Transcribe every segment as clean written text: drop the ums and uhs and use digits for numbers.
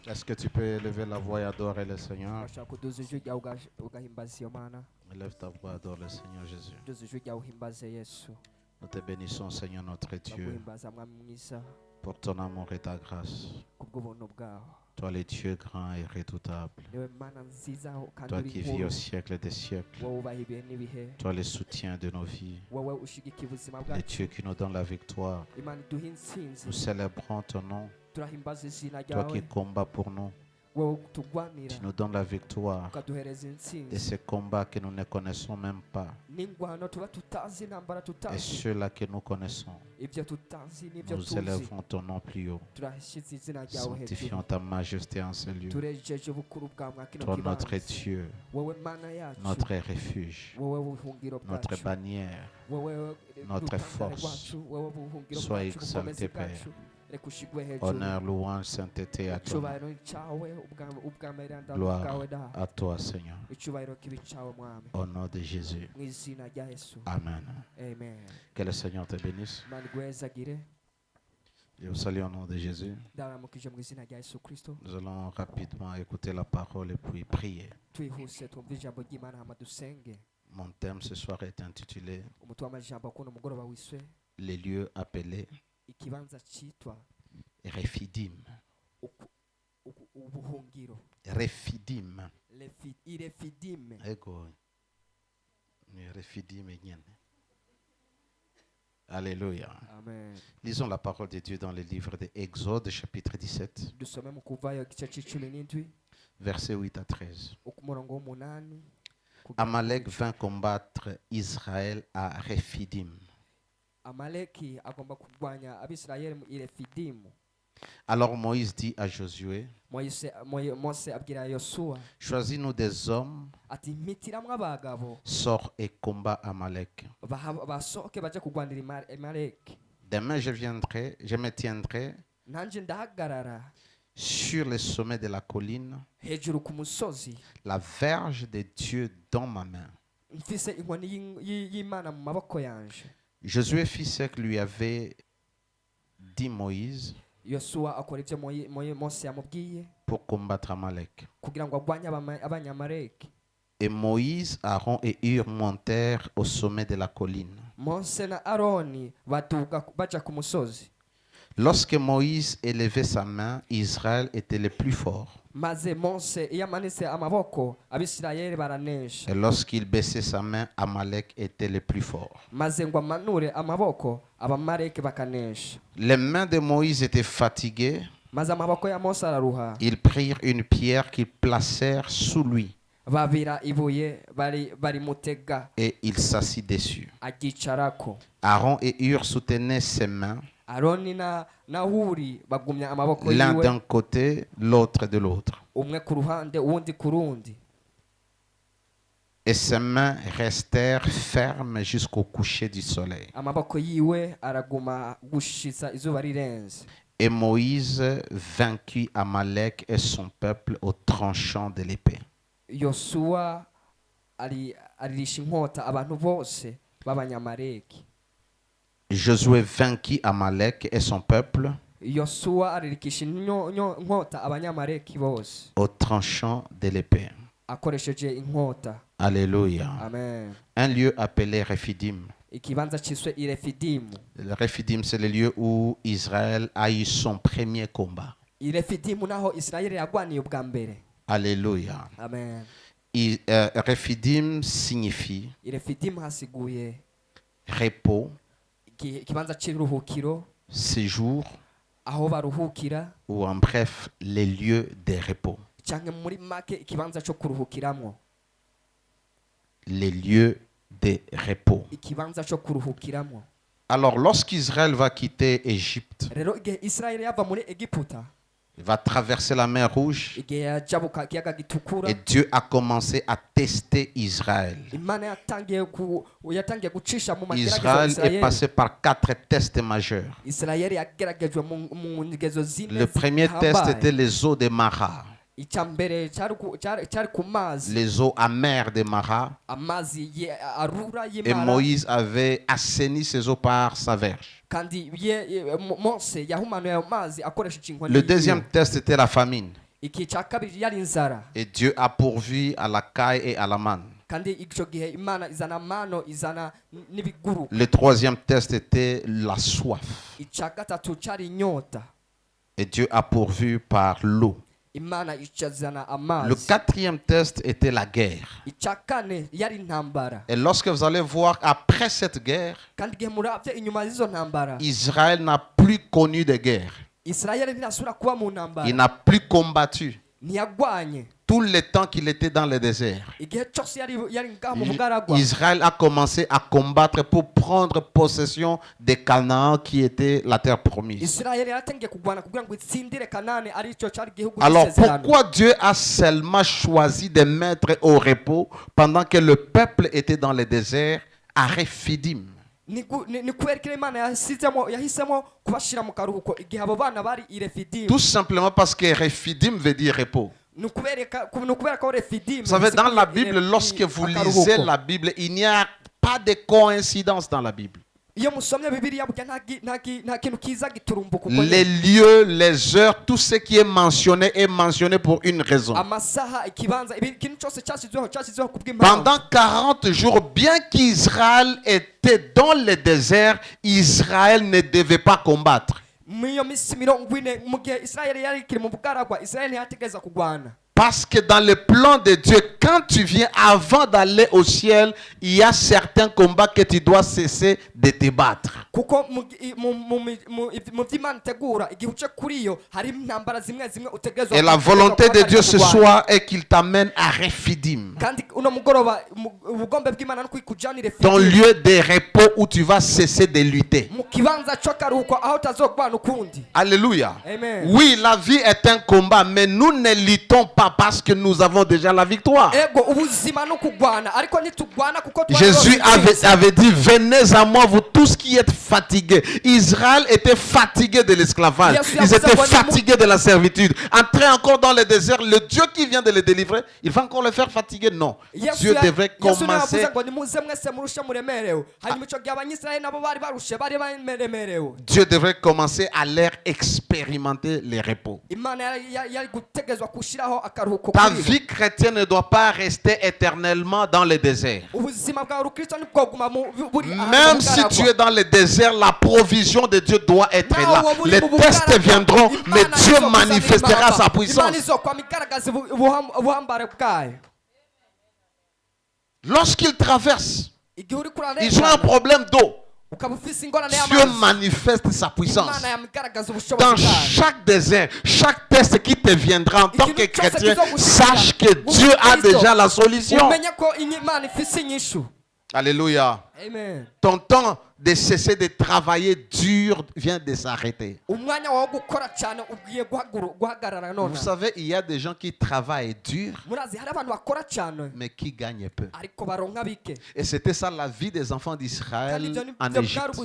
Est-ce que tu peux élever la voix et adorer le Seigneur? urashobora kuduza ijwi ryawe ugahimbaza iyo mana. Élève ta voix, adore le Seigneur Jésus. Duza ijwi ryawe uhimbaze Yesu. Nous te bénissons, Seigneur notre Dieu, Turaguhimbaza mwami mwiza pour ton amour et ta grâce. kubw'ubuntu bwawe. Toi, le Dieu grand et redoutable. Niwe mana nziza kandi Toi uri qui vis nkuru. au siècle des siècles. Wowe ubaha ibihe n'ibihe. Toi, le soutien de nos vies. Wowe ushigikiye ubuzima Le bwacu. Dieu qui nous donne la victoire. Imana iduha intsinzi. Nous célébrons ton nom. Turahimbaza izina Toi qui ryawe. combats pour nous. Wowe tugwanira Tu nous donnes la victoire ukaduhereza de intsinzi. ces combats que nous ne connaissons même pas. N'ingwano tuba tutazi, intambara Et tutazi, ceux-là que nous connaissons. ibyo tutazi n'ibyo Nous tuzi. élevons ton nom plus haut. Turashyize izina ryawe Sanctifions hejuru. ta majesté en ce lieu. Turejeje ubukuru bwawe mwa kino Toi, notre kibanza. Dieu, Wowe mana yacu. notre refuge, Wowe buhungiro notre bwacu. bannière. Wowe notre rutangare force. rwacu. Wowe buhungiro Sois bwacu, bukomezi exalté, Père. bwacu. Reka ushigwe hejuru. Honneur, louange, sainteté à toi. Icyubahiro ni cyawe, ubwameranda Gloire bwawe da. à toi, Seigneur. Icyubahiro kibi cyawe mwami. Au nom de Jésus. Mu izina rya Yesu. Amen. Amen. Que le Seigneur te bénisse. Imana igwezagire. Je vous salue au nom de Jésus. Ndaramukije mu izina rya Yesu Kristo. Nous allons rapidement écouter la parole et puis prier. Twihuse twumve ijambo ry'Imana hama dusenge. Mon thème ce soir est intitulé Umutwe w'amajambo kuno mugoroba wiswe Les lieux appelés ikibanza cyitwa Rephidim. ubuhungiro. Rephidim. Irefidime. Ego. Rephidim et Nyen. Alléluia. Amen. Lisons la parole de Dieu dans le livre de Exode, chapitre 17, Dusome mu kuvayo igice c'icumi n'indwi versets 8 à 13. umurongo w'umunani. Amalek vint combattre Israël à Rephidim. Amaleki agomba kurwanya Abisirayeli mu Irefidimu. Alors Moïse dit à Josué, Mose abwira Yosuwa choisis-nous des hommes, ati mpitiramwo abagabo sors et combat Amalek. basohoke baje kurwanira Amaleki. Demain je me tiendrai Nanje ndahagarara sur le sommet de la colline, hejuru ku musozi la verge de Dieu dans ma main. mfise inkoni y'Imana mu maboko yanje. Josué fit ce que lui avait dit Moïse Yosuwa akora ibyo Mose yamubwiye pour combattre Amalek. kugira ngo agwanye abanyamaleki. Et Moïse, Aaron et Hur montèrent au sommet de la colline. Mose na Aroni baduga baja ku musozi. Lorsque Moïse élevait sa main, Israël était le plus fort. Maze Mose iyo amanitse amaboko Abisirayeli baranesha. Et lorsqu'il baissait sa main, Amalek était le plus fort. Maze ngo amanure amaboko abamaleki bakanesha. Les mains de Moïse étaient fatiguées. Maze amaboko ya Mose araruha. Ils prirent une pierre qu'ils placèrent sous lui. Babira ibuye bari mutega Et il s'assit dessus. agicarako. Aaron et Hur soutenaient ses mains, Aroni na Huri bagumya amaboko l'un yiwe, d'un côté, l'autre de l'autre. umwe ku ruhande uwundi ku rundi. Et ses mains restèrent fermes jusqu'au coucher du soleil. Amaboko yiwe araguma gushitsa izuba rirenze. Et Moïse vainquit Amalek et son peuple au tranchant de l'épée. Yosuwa aririsha inkota abantu bose b'abanyamaleki. Josué vainquit Amalek et son peuple Yosuwa aririkisha inkota abanyamaleki bose au tranchant de l'épée. akoresheje inkota. Alléluia. Amen. Un lieu appelé Rephidim. Ikibanza cyiswe Irefidimu. Le Rephidim, c'est le lieu où Israël a eu son premier combat. Irefidimu naho Isirayeli yagwaniye ubwa mbere. Alléluia. Amen. Rephidim signifie Irefidimu hasiguye repos, ikibanza cy'iruhukiro, séjour, aho baruhukira, ou en bref, les lieux de repos. cyangwa muri make ikibanza cyo kuruhukiramwo. Les lieux de repos. Ikibanza cyo kuruhukiramwo. Alors, lorsqu'Israël va quitter Égypte, Rero igihe Isirayeli yava muri Egiputa, il va traverser la mer Rouge, igihe yajabuka ikiyaga gitukura, et Dieu a commencé à tester Israël. Imana yatangiye gucisha mu magerageza Israël est Isirayeli. passé par 4 tests majeurs. Isirayeli yageragejwe mu ngezo zine. Le premier test était les eaux de Mara, icya mbere cyari ku mazi, les eaux amères de Mara, amazi arura et y'Imana. Moïse avait assaini ces eaux par sa verge. Kandi Mose yahumanuye ayo mazi akoresheje inkoni Le yiwe. deuxième test était la famine. igihe cya kabiri yari inzara Et Dieu a pourvu à la caille et à la manne. kandi icyo gihe imana izana mano izana n'ibiguruka. Le troisième test était la soif. icya gatatu cyari inyota, Et Dieu a pourvu par l'eau. imana izana Le amazi. quatrième test était la guerre. icya kane yari intambara, Et lorsque vous allez voir, après cette guerre, kandi igihe murabye inyuma y'izo ntambara Israël n'a plus connu de guerre. Israeli ntiyasubira kuba mu Il ntambara, n'a plus combattu ntiyagwanye. tout le temps qu'il était dans le désert. igihe cyose yari ngaha mu bugaragwa, Israël a commencé à combattre pour prendre possession de Canaan qui était la terre promise. Israeli yaratangiye kugwana kugira ngo itsindire Kanani, ari cyo cyari igihugu Alors cy'isezerano. pourquoi Dieu a seulement choisi de mettre au repos pendant que le peuple était dans le désert à Rephidim? ni kubera ko Imana yahisemo kubashyira mu karuhuko igihe abo bana bari i Refidimu. Tout simplement parce que Rephidim veut dire repos. Ni kubera ko Refidimu, Vous savez, dans la Bible, lorsque vous lisez la Bible, il n'y a pas de coïncidence dans la Bible. iyo musomye Bibiliya burya nta kintu kiza giturumbuka uko Les lieux, les heures, tout ce qui est mentionné pour une raison. amasaha, ikibanza, ikintu cyose cyashyizweho kubw'impamvu. Pendant 40 jours, bien qu'Israël était dans le désert, Israël ne devait pas combattre. muri iyo minsi 40 mu gihe Israeli yari ikiri mu bugaragwa, Israeli ntiyategereza kugwana. Parce que dans le plan de Dieu, quand tu viens avant d'aller au ciel, il y a certains combats que tu dois cesser de te battre. kuko mu by'Imana itegura igihe uce kuri yo hari intambara zimwe zimwe utegerezwa. Et la volonté de Dieu ce soir est qu'il t'amène à Rephidim, kandi uno mugoroba ubugombe bw'Imana no kwikujanire ton lieu de repos où tu vas cesser de lutter. mu kibanza cyo karuhuko aho utazogwana ukundi. Alléluia. Amen. Oui, la vie est un combat, mais nous ne luttons pas parce que nous avons déjà la victoire. ego ubuzima no kugwana ariko ntitugwana kuko Jésus avait dit, venez à moi, vous tous qui êtes fatigués. Israël était fatigué de l'esclavage. Ils étaient fatigués de la servitude. Entrer encore dans le désert, le Dieu qui vient de les délivrer, il va encore les faire fatiguer? Non. Dieu devrait commencer. Dieu devrait commencer à leur expérimenter les repos. Ta vie chrétienne ne doit pas rester éternellement dans le désert. Même si tu es dans le désert, la provision de Dieu doit être là. Les tests viendront, mais Dieu manifestera sa puissance. Lorsqu'ils traversent, ils ont un problème d'eau. Dieu manifeste sa puissance. Dans chaque désert, chaque test qui te viendra en tant que chrétien, sache que Dieu a déjà la solution. Alléluia. Amen. Ton temps de cesser de travailler dur vient de s'arrêter. Vous savez, il y a des gens qui travaillent dur, mais qui gagnent peu. Et c'était ça la vie des enfants d'Israël en Égypte.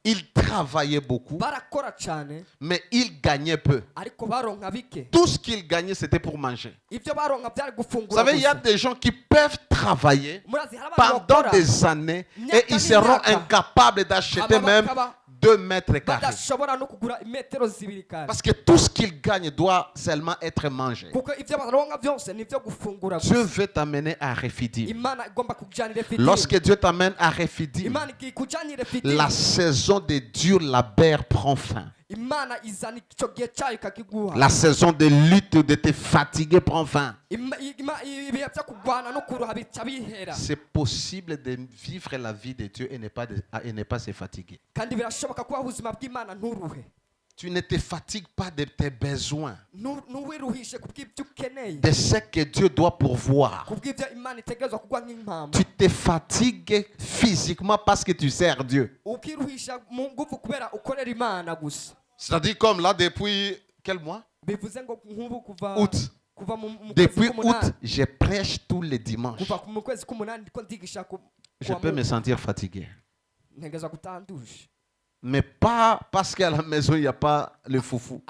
Ils travaillaient beaucoup, mais ils gagnaient peu. Tout ce qu'ils gagnaient, c'était pour manger. Vous savez, il y a des gens qui peuvent travailler pendant des années et ils seront incapables d'acheter même 2 mètres carrés. Parce que tout ce qu'ils gagnent doit seulement être mangé. Dieu veut t'amener à Rephidim. Lorsque Dieu t'amène à Rephidim, la saison de dur labeur prend fin. La saison de lutte, de te fatiguer prend fin. C'est possible de vivre la vie de Dieu et ne pas se fatiguer. Tu ne te fatigues pas de tes besoins, de ce que Dieu doit pourvoir. Tu te fatigues physiquement parce que tu sers Dieu. C'est-à-dire comme là depuis quel mois? Août. Depuis août, je prêche tous les dimanches. Je peux me sentir fatigué. Mais pas parce qu'à la maison, il n'y a pas le foufou.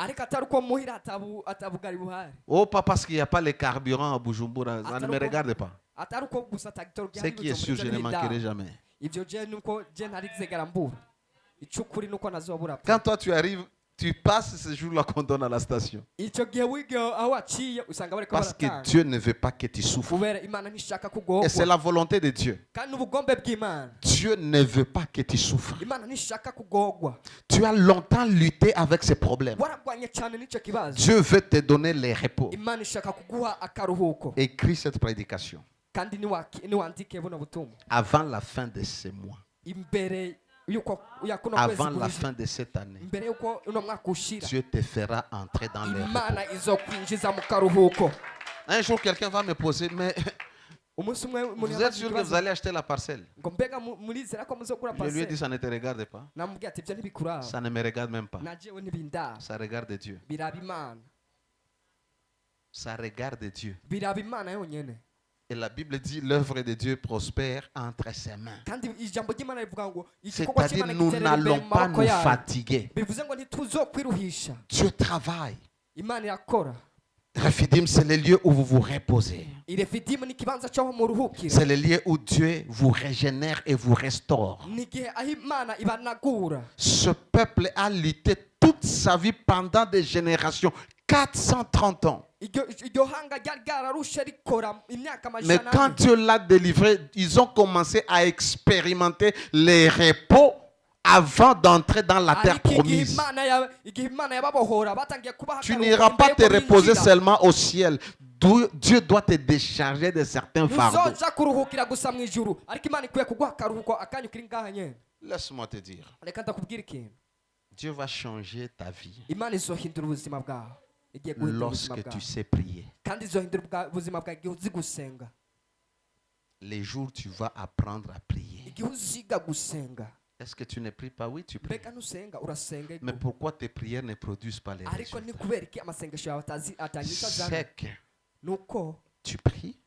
Oh, pas parce qu'il n'y a pas le carburant à Bujumbura. Ça ne me regarde pas. Ce qui est sûr, je ne manquerai jamais. Quand toi, tu arrives Tu passes ce jour-là qu'on donne à la station. Parce que Dieu ne veut pas que tu souffres. Et c'est la volonté de Dieu. Dieu ne veut pas que tu souffres. Tu as longtemps lutté avec ces problèmes. Dieu veut te donner les repos. Écris cette prédication avant la fin de ce mois. Avant la fin de cette année, Dieu te fera entrer dans les repos. Un jour, quelqu'un va me poser, mais vous êtes sûr que vous allez acheter la parcelle? Je lui ai dit, ça ne te regarde pas. Ça ne me regarde même pas. Ça regarde Dieu. Ça regarde Dieu. Et la Bible dit l'œuvre de Dieu prospère entre ses mains. C'est-à-dire nous n'allons pas nous fatiguer. Dieu travaille. Rephidim, c'est le lieu où vous vous reposez. C'est le lieu où Dieu vous régénère et vous restaure. Ce peuple a lutté toute sa vie pendant des générations. 430 ans. Mais quand Dieu l'a délivré, ils ont commencé à expérimenter les repos avant d'entrer dans la terre promise. Tu n'iras pas te reposer seulement au ciel. Dieu doit te décharger de certains fardeaux. Laisse-moi te dire. Dieu va changer ta vie lorsque tu sais prier. Les jours où tu vas apprendre à prier. Est-ce que tu ne pries pas? Oui, tu pries. Mais pourquoi tes prières ne produisent pas les résultats? C'est que tu pries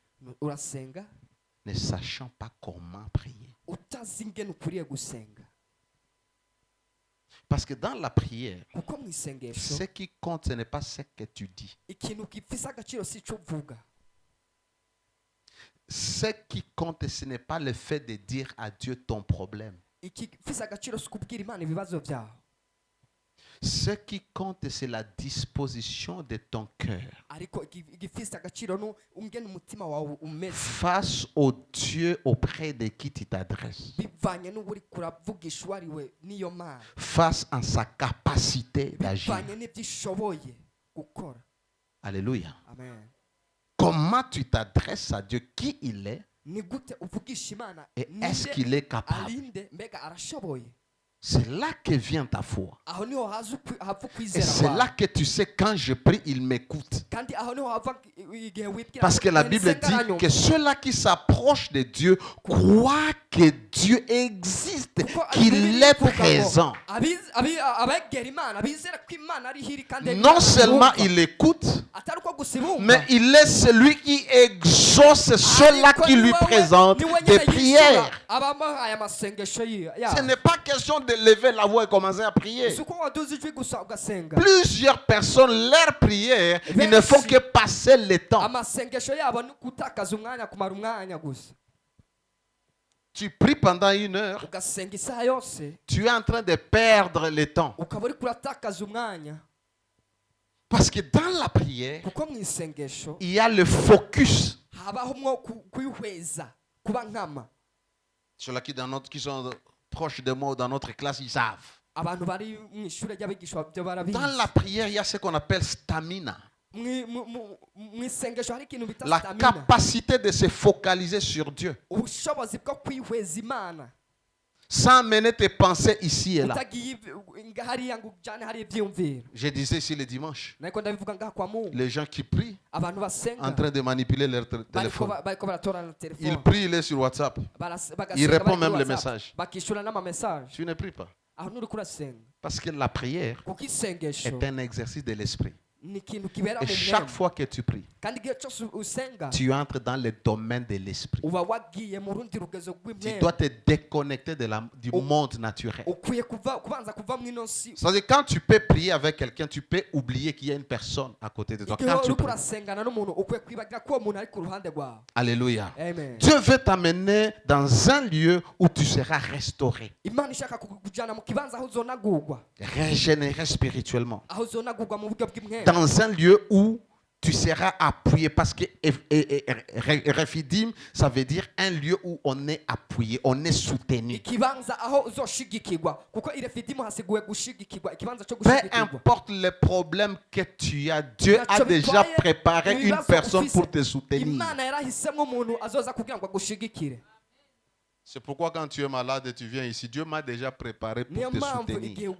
ne sachant pas comment prier. Parce que dans la prière, ce qui compte, ce n'est pas ce que tu dis. Ce qui compte, ce n'est pas le fait de dire à Dieu ton problème. Ce qui compte, c'est la disposition de ton cœur face au Dieu auprès de qui tu t'adresses, face à sa capacité d'agir. Alléluia. Amen. Comment tu t'adresses à Dieu, qui il est, et est-ce qu'il est capable? C'est là que vient ta foi. Et c'est là que tu sais, quand je prie, il m'écoute. Parce que la Bible dit que ceux-là qui s'approchent de Dieu croient que Dieu existe, qu'il est présent. Non seulement il écoute, mais il est celui qui exauce ceux-là qui lui présentent des prières. Ce n'est pas question de lever la voix et commencer à prier. Plusieurs personnes, leur prière, ils ne font que passer le temps. Tu pries pendant 1 heure, tu es en train de perdre le temps. Parce que dans la prière, il y a le focus. Ceux-là qui sont proches de moi ou dans notre classe, ils savent. Dans la prière, il y a ce qu'on appelle stamina. La capacité de se focaliser sur Dieu. Sans mener tes pensées ici et là. Je disais ici le dimanche, les gens qui prient en train de manipuler leur téléphone. Ils prient, il est sur WhatsApp. Il répond même les messages. Tu ne pries pas. Parce que la prière est un exercice de l'esprit. Et chaque fois que tu pries, tu entres dans le domaine de l'esprit. Tu dois te déconnecter du monde naturel. C'est-à-dire quand tu peux prier avec quelqu'un, tu peux oublier qu'il y a une personne à côté de toi. Quand tu pries. Alléluia. Amen. Dieu veut t'amener dans un lieu où tu seras restauré, régénéré spirituellement. Dans un lieu où tu seras appuyé, parce que Rephidim, ça veut dire un lieu où on est appuyé, on est soutenu. Peu importe les problèmes que tu as, Dieu a déjà préparé une personne pour te soutenir. C'est pourquoi quand tu es malade et tu viens ici, Dieu m'a déjà préparé pour te soutenir.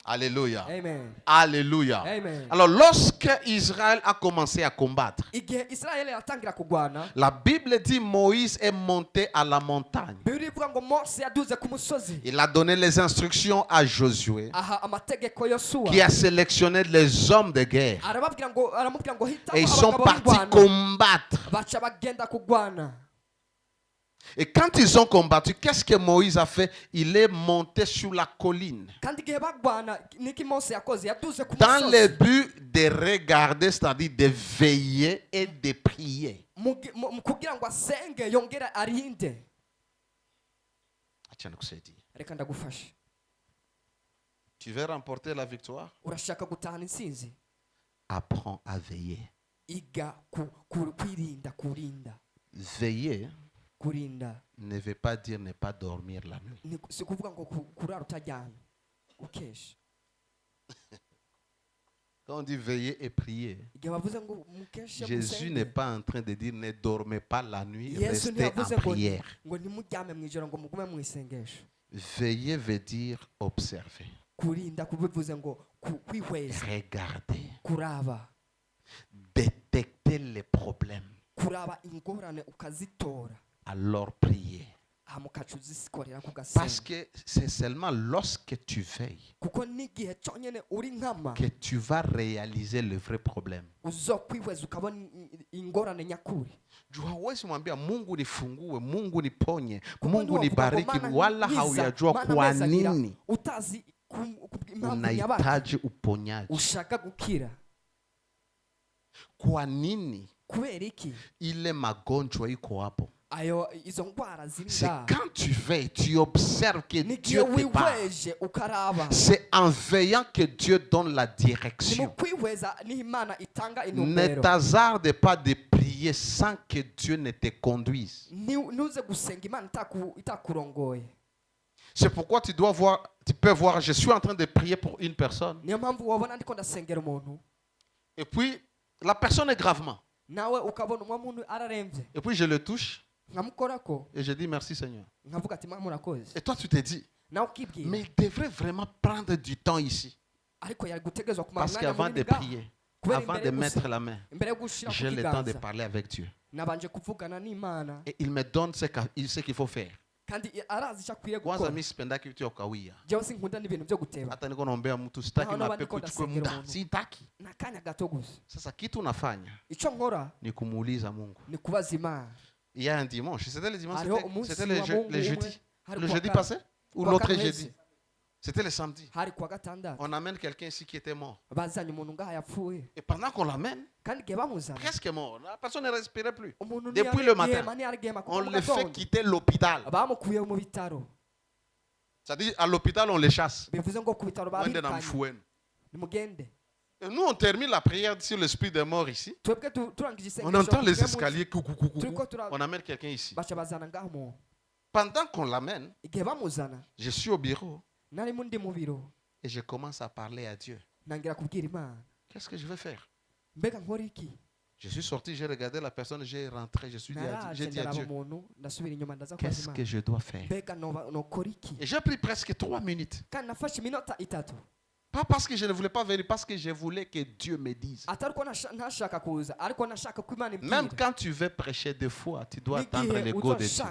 Alléluia. Amen. Alléluia. Amen. Alors lorsque Israël a commencé à combattre, la Bible dit Moïse est monté à la montagne. Il a donné les instructions à Josué, qui a sélectionné les hommes de guerre. Et ils sont partis combattre. Et quand ils ont combattu, qu'est-ce que Moïse a fait? Il est monté sur la colline. Dans le but de regarder, c'est-à-dire de veiller et de prier. Tu veux remporter la victoire? Apprends à veiller. Veiller ne veut pas dire ne pas dormir la nuit. Quand on dit veiller et prier, Jésus n'est pas en train de dire ne dormez pas la nuit, restez en prière. Veiller veut dire observer, regarder, détecter les problèmes, alors prier. Parce que c'est seulement lorsque tu veilles que tu vas réaliser le vrai problème. Hauwezi mwambia Mungu nifungue, Mungu niponye, Mungu nibariki, wala haujajua kwa nini unahitaji uponyaji. Kwa nini ile magonjwa iko hapo? C'est quand tu veilles, tu observes que Dieu te parle. C'est en veillant que Dieu donne la direction. Ne t'hasarde pas de prier sans que Dieu ne te conduise. C'est pourquoi tu peux voir, je suis en train de prier pour une personne. Et puis, la personne est gravement. Et puis, je le touche. Et je dis merci Seigneur. Et toi tu te dis, mais il devrait vraiment prendre du temps ici. Parce qu'avant de prier, avant de mettre la main, j'ai le temps de parler avec Dieu. Et il me donne ce qu'il faut faire. Kwanza mimi sipenda kitu ya ukawia. Hata niko naombea mtu sitaki mapepo kuchukua muda. Sitaki. Sasa kitu unafanya ni kumuuliza Mungu. Il y a un dimanche, c'était le dimanche, c'était le jeudi. Le jeudi passé ou l'autre jeudi? C'était le samedi. On amène quelqu'un ici qui était mort. Et pendant qu'on l'amène, presque mort, la personne ne respirait plus. Depuis le matin, on le fait quitter l'hôpital. C'est-à-dire à l'hôpital, on les chasse. Et nous, on termine la prière sur l'esprit des morts ici. On entend les escaliers. On amène quelqu'un ici. Pendant qu'on l'amène, je suis au bureau. Et je commence à parler à Dieu. Qu'est-ce que je vais faire? Je suis sorti, j'ai regardé la personne, j'ai rentré, j'ai dit à Dieu, qu'est-ce que je dois faire? Et j'ai pris presque 3 minutes. Pas parce que je ne voulais pas venir, parce que je voulais que Dieu me dise. Même quand tu veux prêcher 2 fois, tu dois attendre l'ego de Dieu.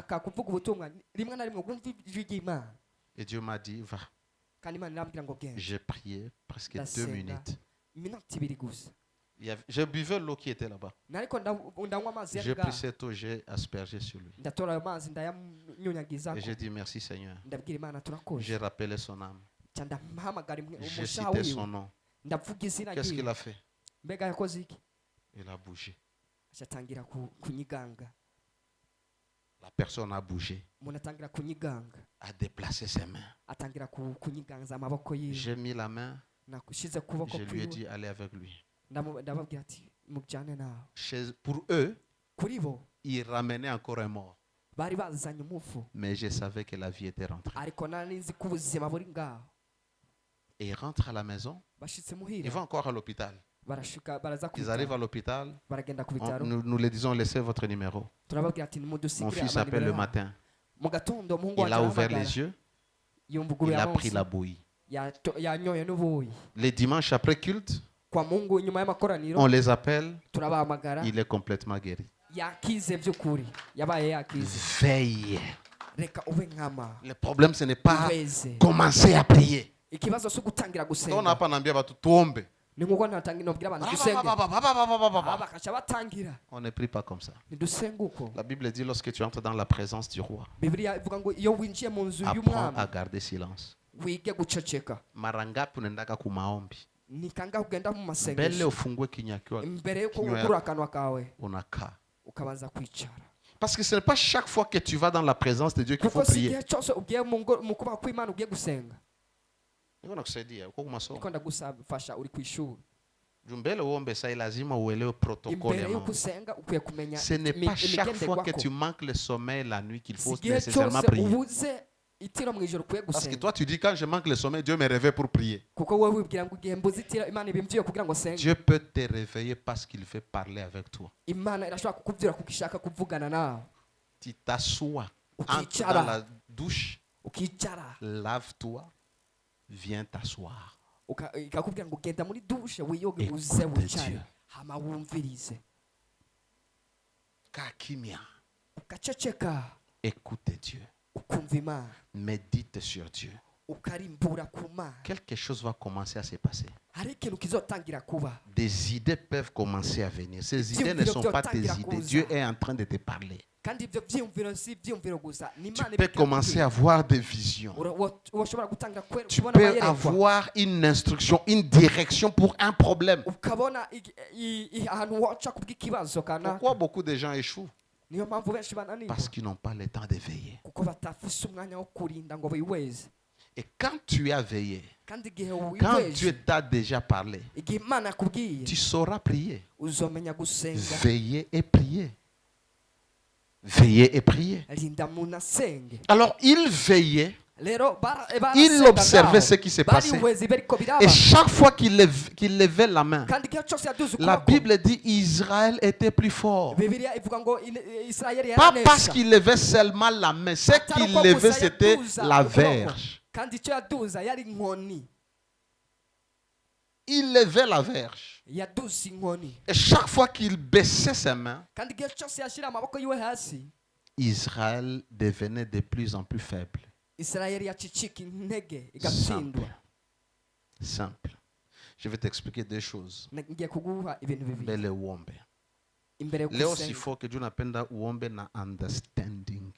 Et Dieu m'a dit, va. J'ai prié presque 2 minutes. Je buvais l'eau qui était là-bas. J'ai pris cette eau, j'ai aspergé sur lui. Et j'ai dit merci Seigneur. J'ai rappelé son âme. J'ai cité son nom. Qu'est-ce qu'il a fait? Il a bougé. La personne a bougé. A déplacé ses mains. J'ai mis la main. Je lui ai dit allez avec lui. Pour eux, ils ramenaient encore un mort. Mais je savais que la vie était rentrée. Et ils rentrent à la maison. Ils vont encore à l'hôpital. Ils arrivent à l'hôpital. Nous les disons laissez votre numéro. Mon fils appelle le matin. Il a ouvert les yeux. Il a pris la bouillie. Les dimanches après culte, on les appelle. Il est complètement guéri. Veille. Le problème, ce n'est pas commencer à prier. On n'a pas n'ambia batu tuombe. On ne prie pas comme ça. La Bible dit lorsque tu entres dans la présence du roi, apprends à garder silence. Marangapi unaendaka kumaombi. Mbele ufungue kinywa unakaa. Parce que ce n'est pas chaque fois que tu vas dans la présence de Dieu qu'il faut prier. Ce n'est pas chaque fois que tu manques le sommeil la nuit qu'il faut nécessairement prier. Parce que toi tu dis quand je manque le sommeil, Dieu me réveille pour prier. Dieu peut te réveiller parce qu'il veut parler avec toi. Tu t'assois, entre dans la douche, lave-toi, viens t'asseoir. Écoute Dieu. Kakimia. Écoute Dieu. Médite sur Dieu. Quelque chose va commencer à se passer. Des idées peuvent commencer à venir. Ces idées ne sont pas tes idées. Dieu est en train de te parler. Tu peux commencer à avoir des visions. Tu peux avoir une instruction, une direction pour un problème. Pourquoi beaucoup de gens échouent? Parce qu'ils n'ont pas le temps de veiller. Et quand tu as veillé, quand Dieu t'a déjà parlé, tu sauras prier. Veiller et prier. Veiller et prier. Alors il veillait. Il observait ce qui se passait. Et chaque fois qu'il levait la main, la Bible dit Israël était plus fort. Pas parce qu'il levait seulement la main. Ce qu'il levait, c'était la verge. Il levait la verge. Et chaque fois qu'il baissait ses mains, Israël devenait de plus en plus faible. Simple. Je vais t'expliquer deux choses. Mbele uombe. Leo si faut que Dieu n'appenda uombe na understanding.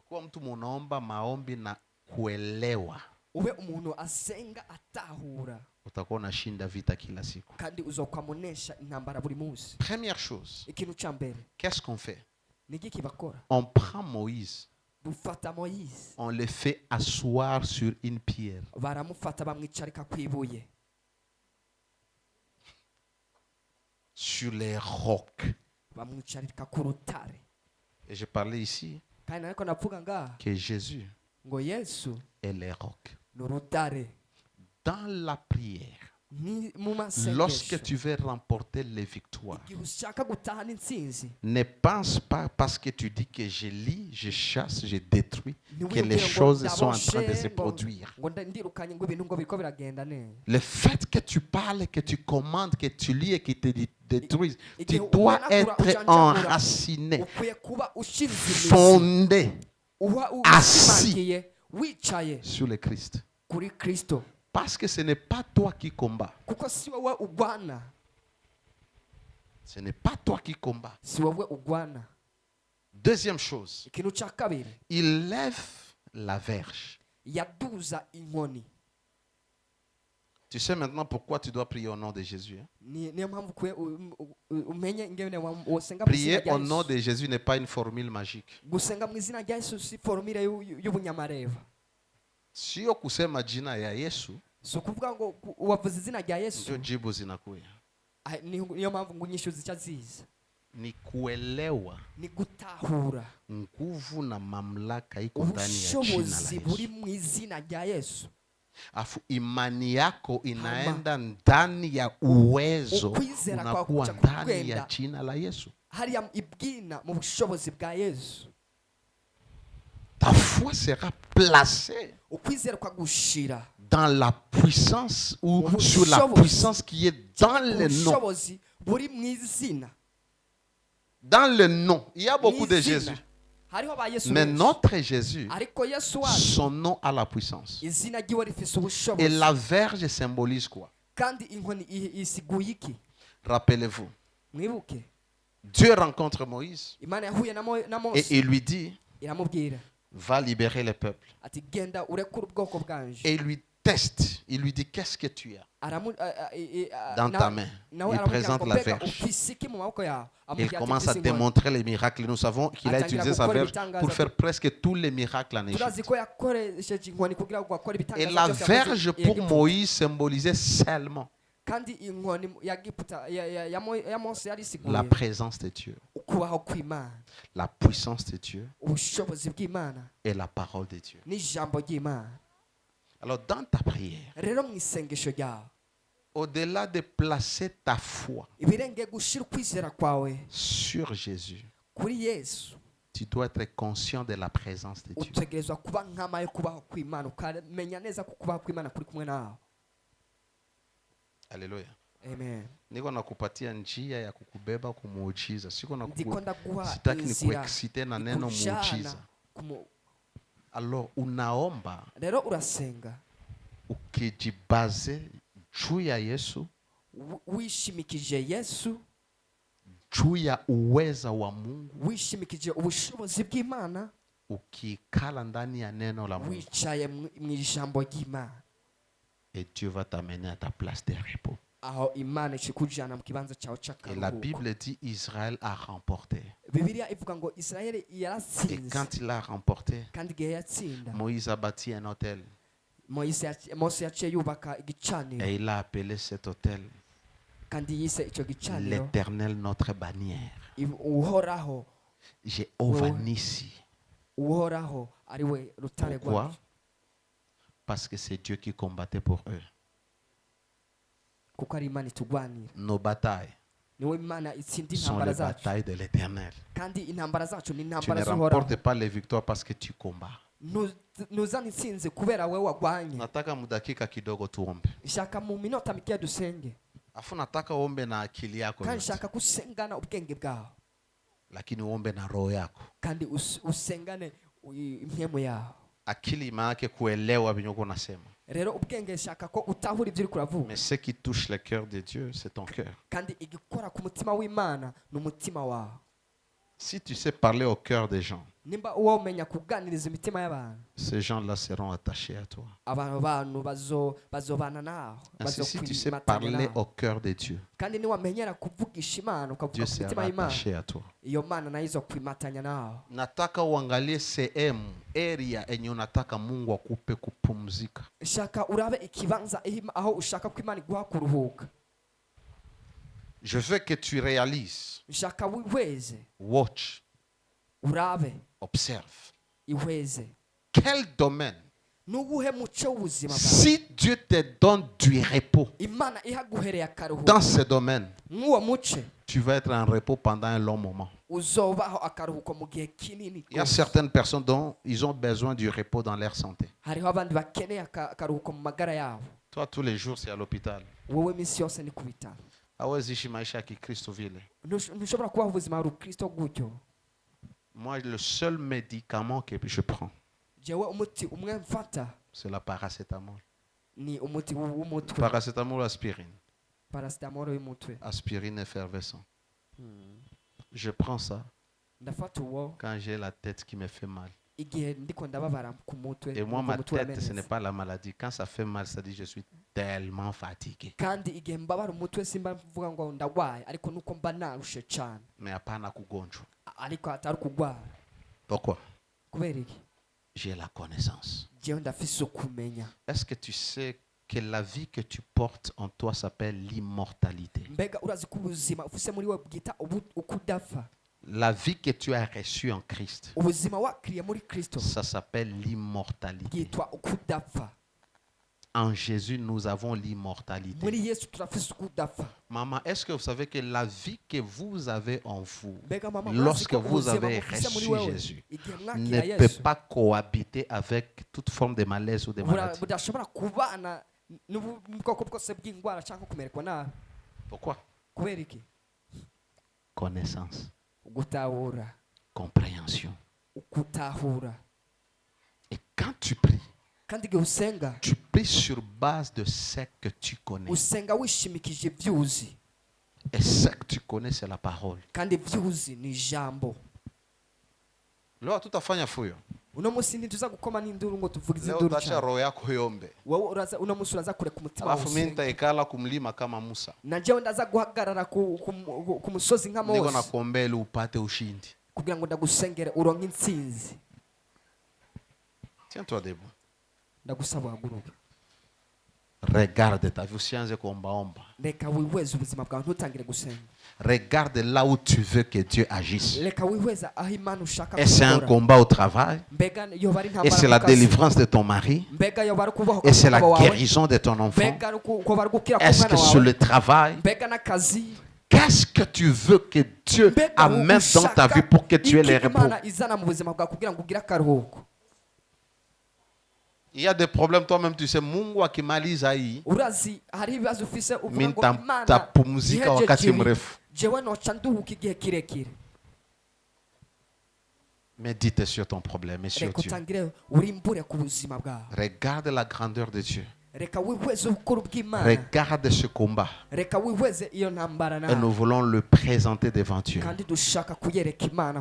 Kwa mtu munaomba maombi na kuelewa, utakuwa unashinda vita kila siku. Première chose, qu'est-ce qu'on fait? On prend Moïse. On le fait asseoir sur une pierre. Sur les rocs. Et je parlais ici que Jésus est les rocs. Dans la prière, lorsque tu veux remporter les victoires, ne pense pas parce que tu dis que je lis, je chasse, je détruis, que les choses sont en train de se produire. Le fait que tu parles, que tu commandes, que tu lis et que tu détruis, tu dois être enraciné, fondé assis sur le Christ. Parce que ce n'est pas toi qui combats. Ce n'est pas toi qui combats. Deuxième chose, il lève la verge. Tu sais maintenant pourquoi tu dois prier au nom de Jésus. Prier au nom de Jésus n'est pas une formule magique. Sio kusema jina ya Yesu ndio jibu zinakuja. Ni kuelewa nguvu na mamlaka iko ndani ya jina la Yesu. Afu imani yako inaenda ndani ya uwezo unakuwa ndani ya jina la Yesu. Ta foi sera placée dans la puissance ou sur la puissance qui est dans le nom. Dans le nom, il y a beaucoup de Jésus. Mais notre Jésus, son nom a la puissance. Et la verge symbolise quoi? Rappelez-vous, Dieu rencontre Moïse et il lui dit, va libérer le peuple. Et il lui teste, il lui dit, qu'est-ce que tu as dans ta main? Il présente la verge. Il commence à démontrer les miracles. Nous savons qu'il a utilisé sa verge pour faire presque tous les miracles en Égypte. Et la verge pour Moïse symbolisait seulement la présence de Dieu, la puissance de Dieu et la parole de Dieu. Alors dans ta prière, au-delà de placer ta foi sur Jésus, tu dois être conscient de la présence de Dieu. Alléluia. Amen. Niko nakupatia njia ya kukubeba kumuujiza. Sitaki nikuexcite na neno muujiza. Alors unaomba ukijibaze juu ya Yesu, wishimikije Yesu, juu ya uweza wa Mungu, wishimikije ubushobozi bw'Imana, ukikala ndani ya neno la Mungu, wicaye mu ijambo ry'Imana, et Dieu va t'amener à ta place de repos. Aho Imana ikikujana mu kibanza cyawe cy'akaruhuko. Et la Bible dit Israël a remporté. Bibiliya ivuga ngo Israeli yaratsinze. Et quand il a remporté, kandi igihe yatsinda, Moïse a bâti un autel. Mose yaciye yubaka igicaniro. Et il a appelé cet autel kandi yise icyo gicaniro l'Éternel notre bannière. Uhoraho Jéhovah Nissi. Uhoraho ari we rutare rwacu. Pourquoi? Parce que c'est Dieu qui combattait pour eux. Nos batailles sont les batailles de l'Éternel. Tu ne remportes pas les victoires parce que tu combats. Nataka mudakika kidogo tuombe. Afu nataka uombe na akili yako yote. Lakini uombe na roho yako. Akili maana kuelewa vinyo unasema. Mais ce qui touche le cœur de Dieu, c'est ton cœur. Si tu sais parler au cœur des gens, ces gens-là seront attachés à toi. Ainsi, si tu sais parler au cœur de Dieu, Dieu sera attaché à toi. Nataka uangalie sehemu area enye unataka Mungu akupe kupumzika. Je veux que tu réalises. Watch. Observe. Quel domaine? Si Dieu te donne du repos dans ce domaine, tu vas être en repos pendant un long moment. Il y a certaines personnes dont ils ont besoin du repos dans leur santé. Toi, tous les jours, c'est à l'hôpital. Hawezi ishi maisha ya Kikristo vile. Moi, le seul médicament que je prends, c'est la paracétamol. Paracétamol, aspirine. Aspirine effervescent. Je prends ça quand j'ai la tête qui me fait mal. Et moi, ma tête, ce n'est pas la maladie. Quand ça fait mal, ça dit je suis tellement fatigué. Mais hapana kugonjwa. Pourquoi? J'ai la connaissance. Est-ce que tu sais que la vie que tu portes en toi s'appelle l'immortalité? La vie que tu as reçue en Christ, ça s'appelle l'immortalité. En Jésus, nous avons l'immortalité. Maman, est-ce que vous savez que la vie que vous avez en vous, lorsque vous avez reçu Jésus, ne peut pas cohabiter avec toute forme de malaise ou de maladie? Pourquoi? Connaissance. Compréhension. Et quand tu pries, tu pries sur base de ce que tu connais. Et ce que tu connais, c'est la parole. Leo tutafanya fuyo. Leo utacha roho yako yombe. Alafu mimi nitaikala kumlima kama Musa. Niko nakuombea ili upate ushindi. Tiens-toi debout. Regarde ta vie. Usianze kuombaomba. Regarde là où tu veux que Dieu agisse. Et c'est un combat au travail. Et c'est la délivrance de ton mari. Et c'est la guérison de ton enfant. Est-ce que sur le travail? Qu'est-ce que tu veux que Dieu amène dans ta vie pour que tu aies le repos? Il y a des problèmes, toi-même tu sais, Mungu akimaliza hii mimi nitapumzika wakati mrefu. Médite sur ton problème et sur Dieu. Regarde la grandeur de Dieu. Regarde ce combat. Et nous voulons le présenter devant Dieu.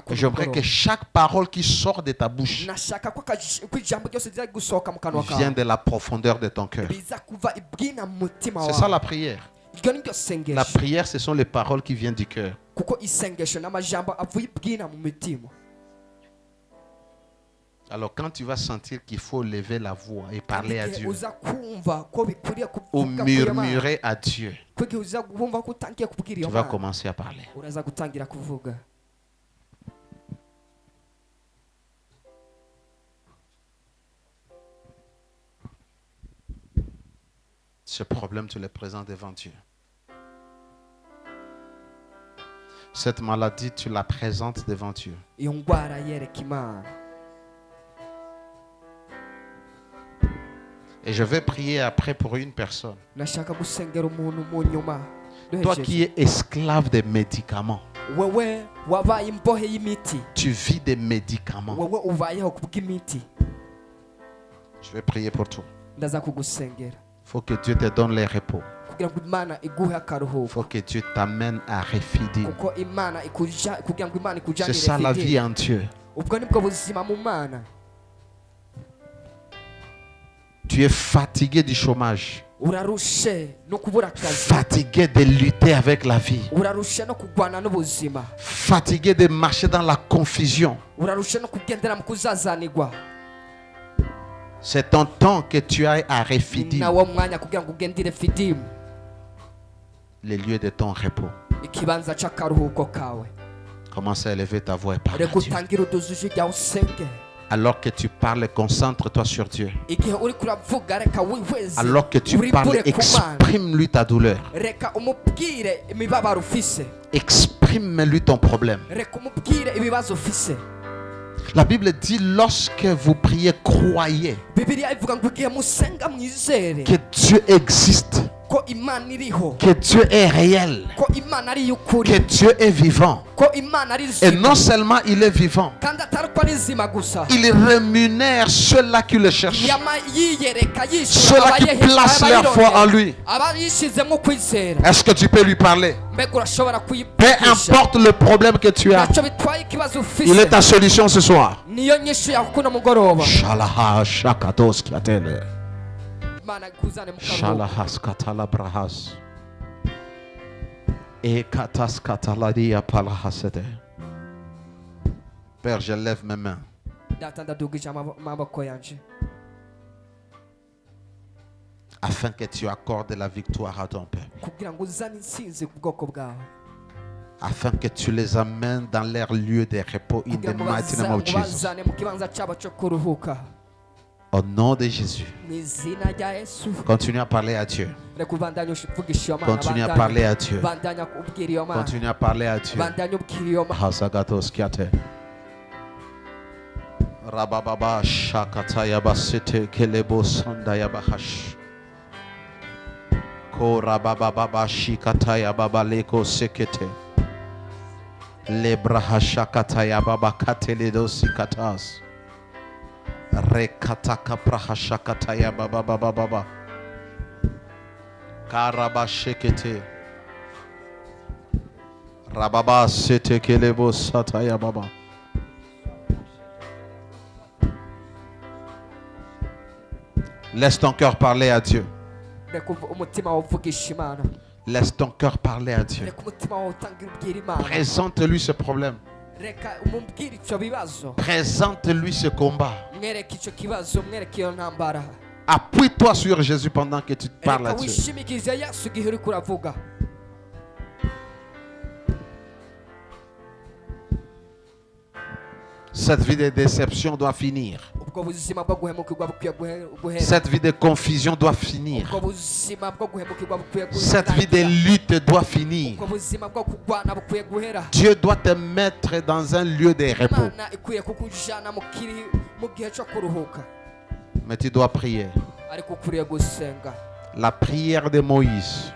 J'aimerais que chaque parole qui sort de ta bouche vienne de la profondeur de ton cœur. C'est ça la prière. La prière, ce sont les paroles qui viennent du cœur. Alors quand tu vas sentir qu'il faut lever la voix et parler à Dieu, ou murmurer à Dieu, tu vas commencer à parler. Ce problème, tu le présentes devant Dieu. Cette maladie, tu la présentes devant Dieu. Et je vais prier après pour une personne. Toi qui es esclave des médicaments. Tu vis des médicaments. Je vais prier pour toi. Il faut que Dieu te donne le repos. Il faut que Dieu t'amène à Rephidim. C'est ça la vie en Dieu. Tu es fatigué du chômage. Fatigué de lutter avec la vie. Fatigué de marcher dans la confusion. C'est ton temps que tu ailles à Rephidim, le lieu de ton repos. Commence à élever ta voix et parle à Dieu. Alors que tu parles, concentre-toi sur Dieu. Alors que tu parles, exprime-lui ta douleur. Exprime-lui ton problème. La Bible dit, lorsque vous priez, croyez que Dieu existe. que Dieu est réel, que Dieu est vivant. Et non seulement il est vivant, il rémunère ceux-là qui le cherchent, ceux-là qui placent leur foi en lui. Est-ce que tu peux lui parler? Peu importe le problème que tu as, il est ta solution ce soir. Shalaha shakatos kiatele. Shalahas katala brahas. Et katas kataladia palahasete. Père, je lève mes mains. Afin que tu accordes la victoire à ton peuple. Afin que tu les amènes dans leur lieu de repos in the mighty name of Jesus. Au nom de Jésus. Continue à parler à Dieu. Continue à parler à Dieu. Continue à parler à Dieu. Hasagatos kiate. Rabababa shakataya basite kelebo sandaya bahash. Ko rabababa shikataya babaleko sekete. Lebraha shakataya babakatele dosikatas. Rekataka prahashakataya baba baba baba. Karaba shekete. Rababa sete kelebo sataya baba. Laisse ton cœur parler à Dieu. Laisse ton cœur parler à Dieu. Présente-lui ce problème. Présente-lui ce combat. Appuie-toi sur Jésus pendant que tu parles à Dieu. Cette vie de déception doit finir. Cette vie de confusion doit finir. Cette vie de lutte doit finir. Dieu doit te mettre dans un lieu de repos. Mais tu dois prier. La prière de Moïse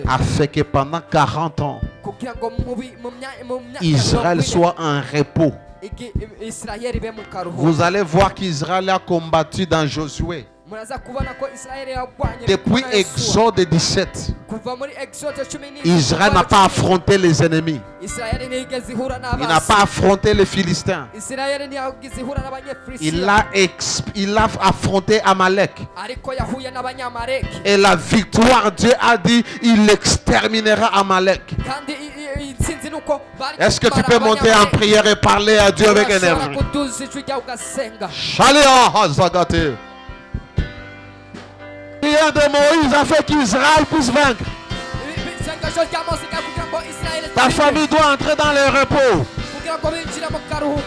a fait que pendant 40 ans, Israël soit en repos. Vous allez voir qu'Israël a combattu dans Josué. Depuis Exode 17, Israël n'a pas affronté les ennemis. Il n'a pas affronté les Philistins. Il a affronté Amalek. Et la victoire, Dieu a dit, il exterminera Amalek. Est-ce que tu peux monter en prière et parler à Dieu avec énergie? La prière de Moïse a fait qu'Israël puisse vaincre. Ta famille doit entrer dans le repos.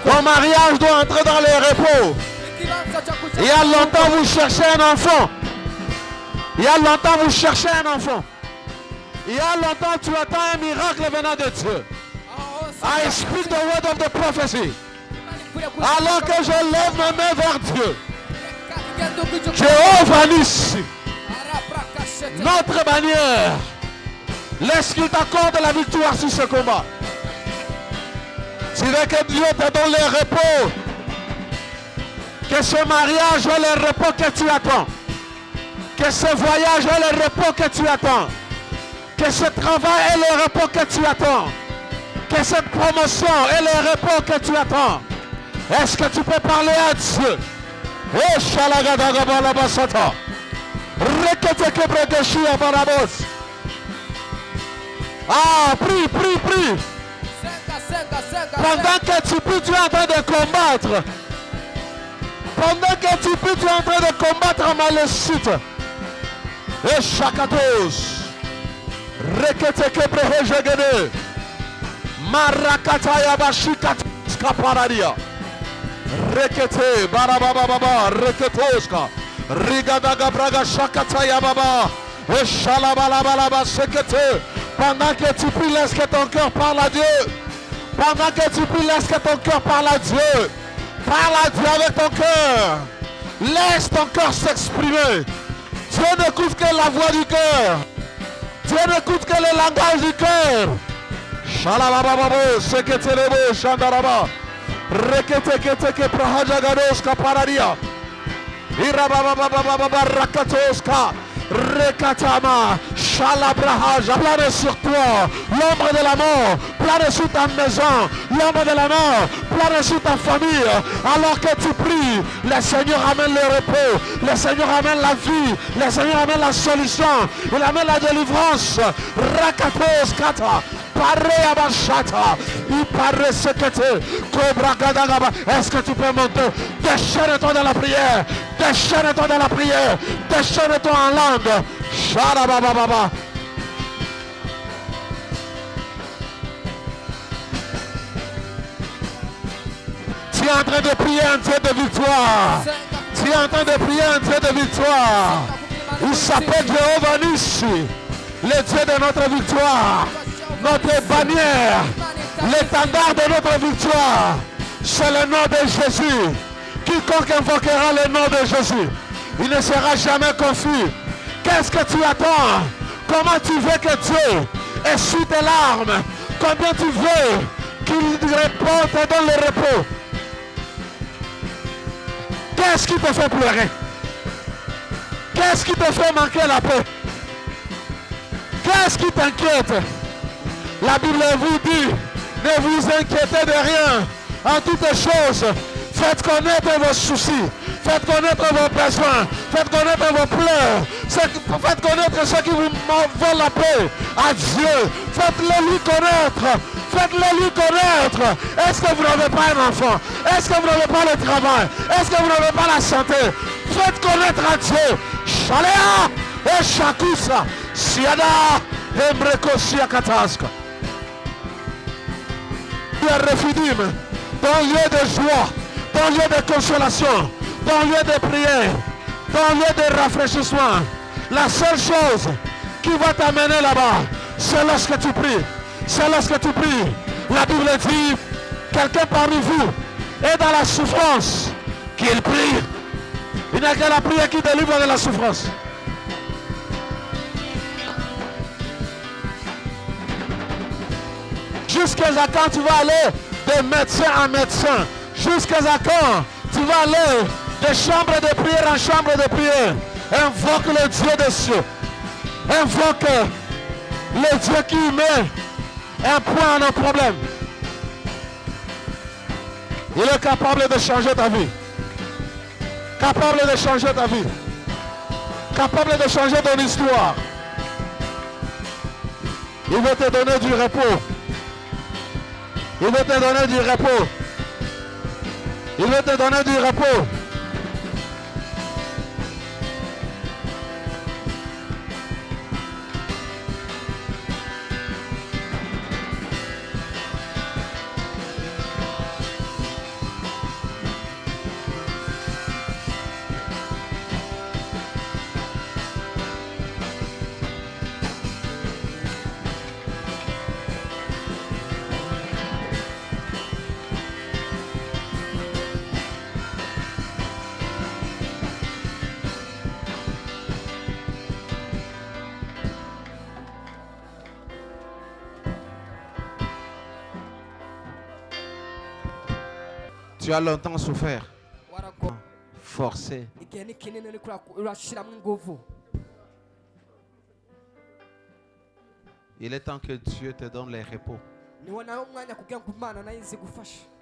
Ton mariage doit entrer dans le repos. Il y a longtemps vous cherchez un enfant. Il y a longtemps vous cherchez un enfant. Il y a longtemps tu attends un miracle venant de Dieu. I speak the word of the prophecy. Alors que je lève mes mains vers Dieu. Jéhovah Nissi, notre bannière, laisse qu'il t'accorde la victoire sur ce combat. Tu veux que Dieu te donne le repos, que ce mariage est le repos que tu attends, que ce voyage est le repos que tu attends, que ce travail est le repos que tu attends, que cette promotion est le repos que tu attends. Est-ce que tu peux parler à Dieu? Oh, Shalagadagabalabasata. Reketekebregeshia barabos. Ah, prie, prie, prie. Pendant que tu pries, tu es en train de combattre. Pendant que tu pries, tu es en train de combattre Amalécite. Et Shakatos. Reketekebregeshegene. Marakataya bashikatos kaparadia. Rekete barabababa reketoska rigadaga braga shakataya baba eshalabalabalaba sekete. Pendant que tu pries, laisse que ton cœur parle à Dieu. Pendant que tu pries, laisse que ton cœur parle à Dieu. Parle à Dieu avec ton cœur. Laisse ton cœur s'exprimer. Dieu n'écoute que la voix du cœur. Dieu n'écoute que le langage du cœur. Shalabababo, seketelebo, shandaraba. Reketeketeke prahajagadoska paradia. Irabababababa rakatoska. Rekatama, Shalabrahaja, plane sur toi, l'ombre de la mort, plane sur ta maison, l'ombre de la mort, plane sur ta famille. Alors que tu pries, le Seigneur amène le repos, le Seigneur amène la vie, le Seigneur amène la solution, il amène la délivrance. Rakatos kata. Est-ce que tu peux monter? Déchaîne-toi dans la prière. Déchaîne-toi dans la prière. Déchaîne-toi en langue. Sharabababa. Tu es en train de prier un Dieu de victoire. Tu es en train de prier un Dieu de victoire. Il s'appelle Jéhovah Nissi, le Dieu de notre victoire. Notre bannière, l'étendard de notre victoire, c'est le nom de Jésus. Quiconque invoquera le nom de Jésus, il ne sera jamais confus. Qu'est-ce que tu attends? Comment tu veux que Dieu essuie tes larmes? Combien tu veux qu'il te donne le repos? Qu'est-ce qui te fait pleurer? Qu'est-ce qui te fait manquer la paix? Qu'est-ce qui t'inquiète? La Bible vous dit, ne vous inquiétez de rien. En toutes choses, faites connaître vos soucis. Faites connaître vos besoins. Faites connaître vos pleurs. Faites connaître ceux qui vous volent la paix à Dieu. Faites-le lui connaître. Faites-le lui connaître. Est-ce que vous n'avez pas un enfant? Est-ce que vous n'avez pas le travail? Est-ce que vous n'avez pas la santé? Faites connaître à Dieu. Shalea et Shakusa. Siada et Mrekosia Kataska. Refidim, dans lieu de joie, dans lieu de consolation, dans lieu de prière, dans lieu de rafraîchissement. La seule chose qui va t'amener là-bas, c'est lorsque tu pries. C'est lorsque tu pries. La Bible dit, quelqu'un parmi vous est dans la souffrance, qu'il prie. Il n'y a que la prière qui délivre de la souffrance. Jusqu'à quand tu vas aller de médecin en médecin? Jusqu'à quand tu vas aller de chambre de prière en chambre de prière? Invoque le Dieu des cieux. Invoque le Dieu qui met un point à nos problèmes. Il est capable de changer ta vie. Capable de changer ta vie. Capable de changer ton histoire. Il veut te donner du repos. Il veut te donner du repos. Il veut te donner du repos. Tu as longtemps souffert, forcé. Il est temps que Dieu te donne les repos.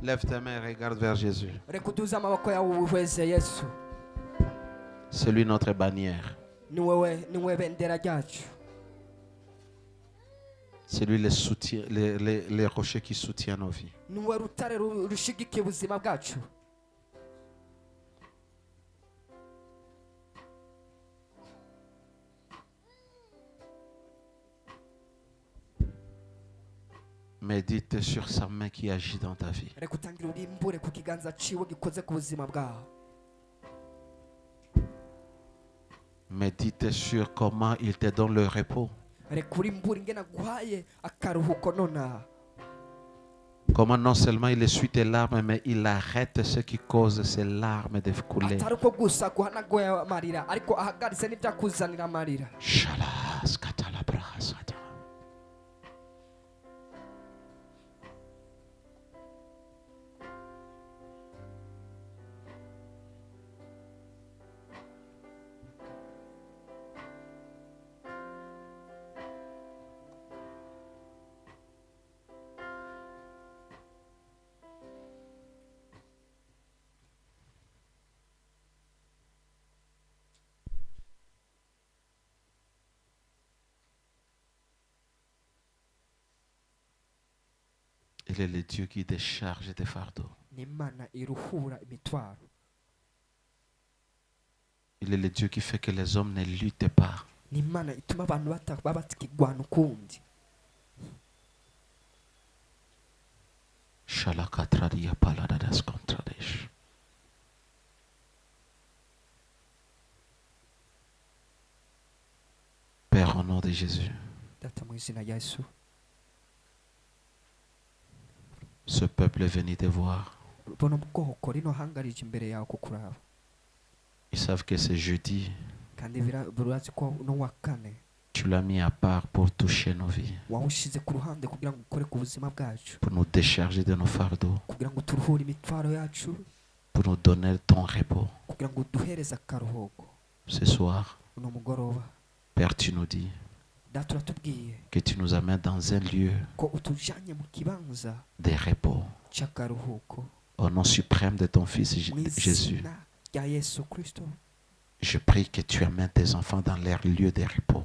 Lève tes mains et regarde vers Jésus. C'est lui notre bannière. C'est lui les rochers qui soutiennent nos vies. Médite sur sa main qui agit dans ta vie. Médite sur comment il te donne le repos. Comment non seulement il essuie tes larmes, mais il arrête ce qui cause ces larmes de couler. Il est le Dieu qui décharge tes fardeaux. Il est le Dieu qui fait que les hommes ne luttent pas. Père, au nom de Jésus, ce peuple est venu te voir. Ils savent que c'est jeudi. Tu l'as mis à part pour toucher nos vies, pour nous décharger de nos fardeaux, pour nous donner ton repos. Ce soir, Père, tu nous dis que tu nous amènes dans un lieu de repos. Au nom suprême de ton Fils Jésus, je prie que tu amènes tes enfants dans leur lieu de repos.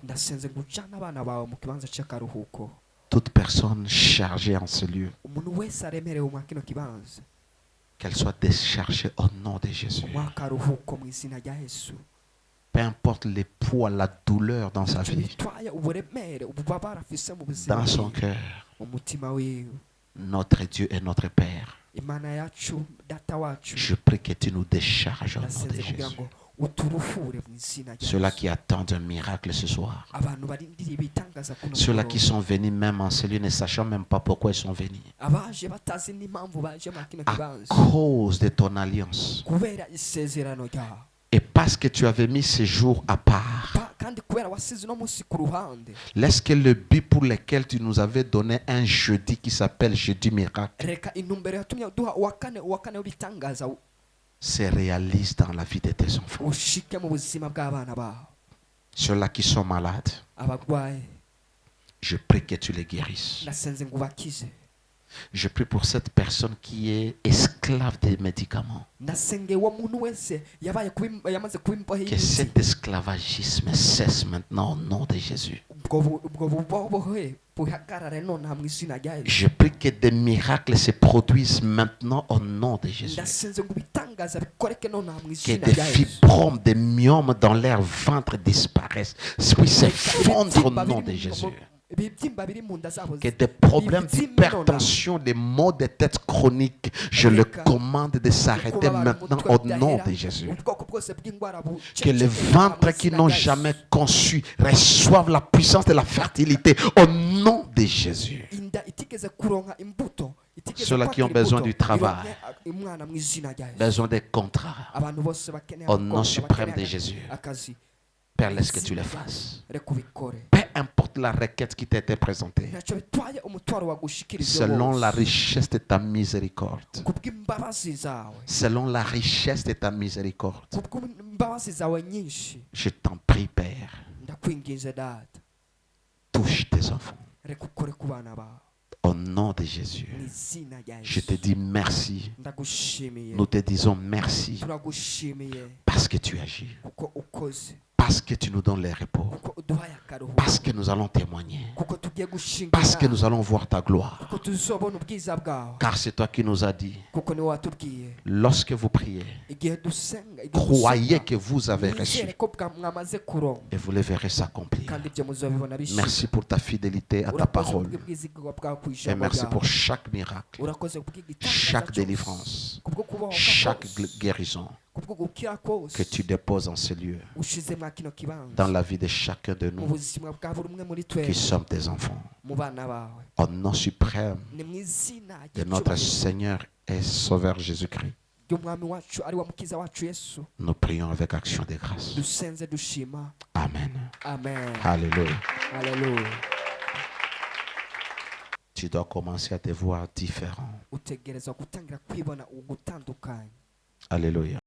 Toute personne chargée en ce lieu, qu'elle soit déchargée au nom de Jésus. Peu importe les poids, la douleur dans sa vie, dans son cœur, notre Dieu et notre Père, je prie que tu nous décharges au nom de Jésus. Ceux-là qui attendent un miracle ce soir, ceux-là qui sont venus même en ce lieu ne sachant même pas pourquoi ils sont venus, à cause de ton alliance, et parce que tu avais mis ce jour à part, laisse que le but pour lequel tu nous avais donné un jeudi qui s'appelle jeudi miracle se réalise dans la vie de tes enfants. Ceux-là qui sont malades, je prie que tu les guérisses. Je prie pour cette personne qui est esclave des médicaments. Que cet esclavagisme cesse maintenant au nom de Jésus. Je prie que des miracles se produisent maintenant au nom de Jésus. Que des fibromes, des myomes dans leur ventre disparaissent. Puissent s'effondrer au nom de Jésus. Que des problèmes d'hypertension, des maux de tête chroniques, je le commande de s'arrêter maintenant au nom de Jésus. Que les ventres qui n'ont jamais conçu reçoivent la puissance de la fertilité au nom de Jésus. Ceux-là qui ont besoin du travail, besoin des contrats, au nom suprême de Jésus. Père, laisse que tu le fasses. Peu importe la requête qui t'a été présentée, selon la richesse de ta miséricorde, selon la richesse de ta miséricorde, je t'en prie, Père, touche tes enfants. Au nom de Jésus, je te dis merci. Nous te disons merci parce que tu agis. Parce que tu nous donnes les repos. Parce que nous allons témoigner. Parce que nous allons voir ta gloire. Car c'est toi qui nous as dit, lorsque vous priez, croyez que vous avez reçu et vous les verrez s'accomplir. Merci pour ta fidélité à ta parole. Et merci pour chaque miracle, chaque délivrance, chaque guérison. que tu déposes en ce lieu, dans la vie de chacun de nous qui sommes tes enfants. Au nom suprême de notre Seigneur et Sauveur Jésus-Christ, nous prions avec action de grâce. Amen. Amen. Alléluia. Alléluia. Tu dois commencer à te voir différent. Alléluia.